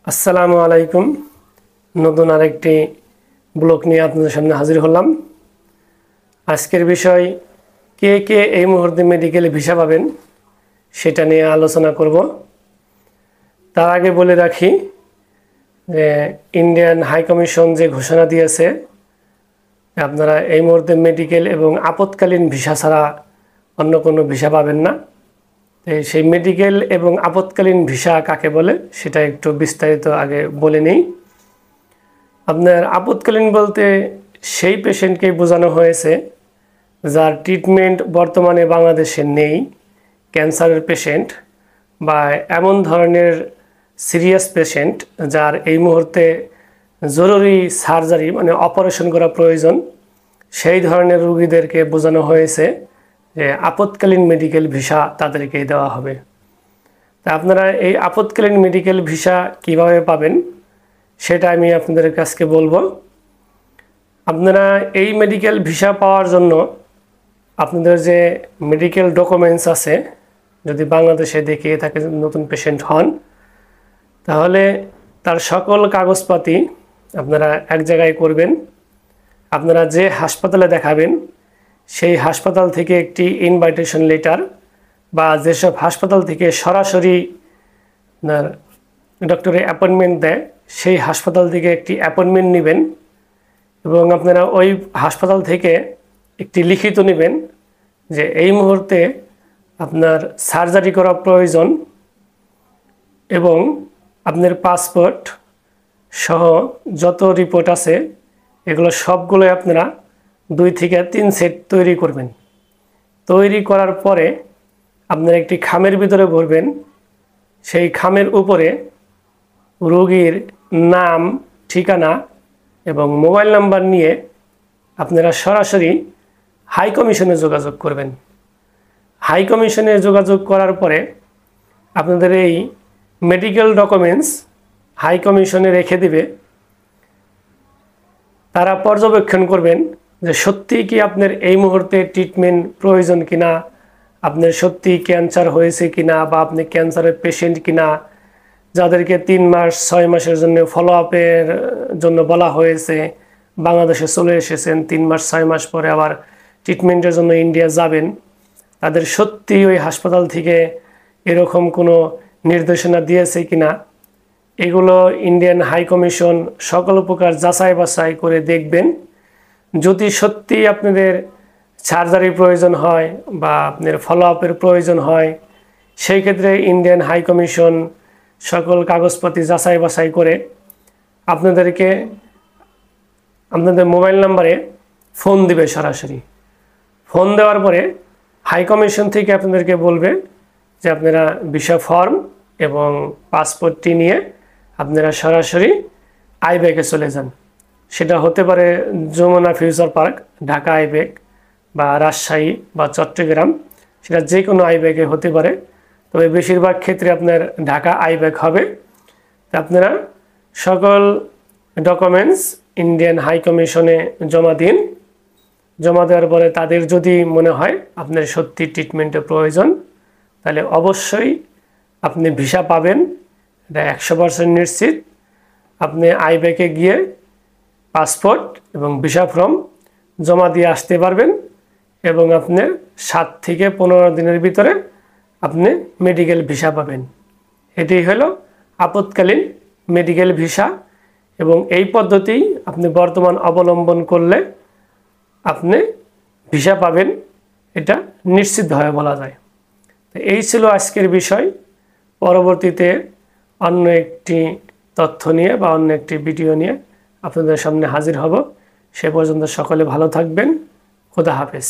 আসসালামু আলাইকুম। নতুন আরেকটি ব্লগ নিয়ে আপনাদের সামনে হাজির হলাম। আজকের বিষয় কে কে এই মুহূর্তে মেডিকেল ভিসা পাবেন সেটা নিয়ে আলোচনা করব। তার আগে বলে রাখি যে ইন্ডিয়ান হাই কমিশন যে ঘোষণা দিয়েছে আপনারা এই মুহূর্তে মেডিকেল এবং আপৎকালীন ভিসা ছাড়া অন্য কোনো ভিসা পাবেন না। সেই মেডিকেল এবং আপৎকালীন ভিসা কাকে বলে সেটা একটু বিস্তারিত আগে বলে নেই। আপনার আপৎকালীন বলতে সেই পেশেন্টকে বোঝানো হয়েছে যার ট্রিটমেন্ট বর্তমানে বাংলাদেশে নেই, ক্যান্সারের পেশেন্ট বা এমন ধরনের সিরিয়াস পেশেন্ট যার এই মুহূর্তে জরুরি সার্জারি মানে অপারেশন করা প্রয়োজন, সেই ধরনের রোগীদেরকে বোঝানো হয়েছে যে আপৎকালীন মেডিকেল ভিসা তাদেরকেই দেওয়া হবে। তা আপনারা এই আপৎকালীন মেডিকেল ভিসা কিভাবে পাবেন সেটা আমি আপনাদের কাছে বলবো। আপনারা এই মেডিকেল ভিসা পাওয়ার জন্য আপনাদের যে মেডিকেল ডকুমেন্টস আছে, যদি বাংলাদেশে দেখিয়ে থাকে নতুন পেশেন্ট হন, তাহলে তার সকল কাগজপাতি আপনারা এক জায়গায় করবেন। আপনারা যে হাসপাতালে দেখাবেন সেই হাসপাতাল থেকে একটি ইনভাইটেশন লেটার বা যেসব হাসপাতাল থেকে সরাসরি আপনার ডক্টরের অ্যাপয়েন্টমেন্ট দেয় সেই হাসপাতাল থেকে একটি অ্যাপয়েন্টমেন্ট নেবেন এবং আপনারা ওই হাসপাতাল থেকে একটি লিখিত নেবেন যে এই মুহূর্তে আপনার সার্জারি করা প্রয়োজন এবং আপনার পাসপোর্ট সহ যত রিপোর্ট আছে এগুলো সবগুলোই আপনারা 2 থেকে 3 সেট তৈরি করবেন। তৈরি করার পরে আপনারা একটি খামের ভিতরে ভরবেন। সেই খামের উপরে রোগীর নাম, ঠিকানা এবং মোবাইল নাম্বার নিয়ে আপনারা সরাসরি হাই কমিশনে যোগাযোগ করবেন। হাই কমিশনে যোগাযোগ করার পরে আপনাদের এই মেডিকেল ডকুমেন্টস হাই কমিশনে রেখে দিবে। তারা পর্যবেক্ষণ করবেন যে সত্যি কি আপনার এই মুহূর্তে ট্রিটমেন্ট প্রয়োজন কিনা, আপনার সত্যি ক্যান্সার হয়েছে কিনা বা আপনি ক্যান্সারের পেশেন্ট কিনা, যাদেরকে 3 মাস 6 মাসের জন্য ফলো আপের জন্য বলা হয়েছে, বাংলাদেশে চলে এসেছেন, 3 মাস 6 মাস পরে আবার ট্রিটমেন্টের জন্য ইন্ডিয়া যাবেন, তাদের সত্যি ওই হাসপাতাল থেকে এরকম কোনো নির্দেশনা দিয়েছে কিনা, এগুলো ইন্ডিয়ান হাই কমিশন সকল প্রকার যাচাই বাছাই করে দেখবেন। যদি সত্যি আপনাদের সার্জারির প্রয়োজন হয় বা আপনার ফলো আপের প্রয়োজন হয়, সেই ক্ষেত্রে ইন্ডিয়ান হাই কমিশন সকল কাগজপাতি যাচাই বাছাই করে আপনাদেরকে আপনাদের মোবাইল নাম্বারে ফোন দিবে। সরাসরি ফোন দেওয়ার পরে হাই কমিশন থেকে আপনাদেরকে বলবে যে আপনারা ভিসা ফর্ম এবং পাসপোর্টটি নিয়ে আপনারা সরাসরি আইব্যাকে চলে যান। সেটা হতে পারে যমুনা ফিউচার পার্ক, ঢাকা আইব্যাক বা রাজশাহী বা চট্টগ্রাম, সেটা যে কোনো আইব্যাকে হতে পারে, তবে বেশিরভাগ ক্ষেত্রে আপনার ঢাকা আইব্যাক হবে। তা আপনারা সকল ডকুমেন্টস ইন্ডিয়ান হাই কমিশনে জমা দিন। জমা দেওয়ার পরে তাদের যদি মনে হয় আপনার সত্যি ট্রিটমেন্টের প্রয়োজন, তাহলে অবশ্যই আপনি ভিসা পাবেন, এটা 100% নিশ্চিত। আপনি আইব্যাকে গিয়ে পাসপোর্ট এবং ভিসা ফর্ম জমা দিয়ে আসতে পারবেন এবং আপনার 7 থেকে 15 দিনের ভিতরে আপনি মেডিকেল ভিসা পাবেন। এটি হলো আপৎকালীন মেডিকেল ভিসা এবং এই পদ্ধতি আপনি বর্তমান অবলম্বন করলে আপনি ভিসা পাবেন, এটা নিশ্চিতভাবে বলা যায়। তো এই ছিল আজকের বিষয়। পরবর্তীতে অন্য একটি তথ্য নিয়ে বা অন্য একটি ভিডিও নিয়ে আপনাদের সামনে হাজির হব। সে পর্যন্ত সকলে ভালো থাকবেন। খোদা হাফেজ।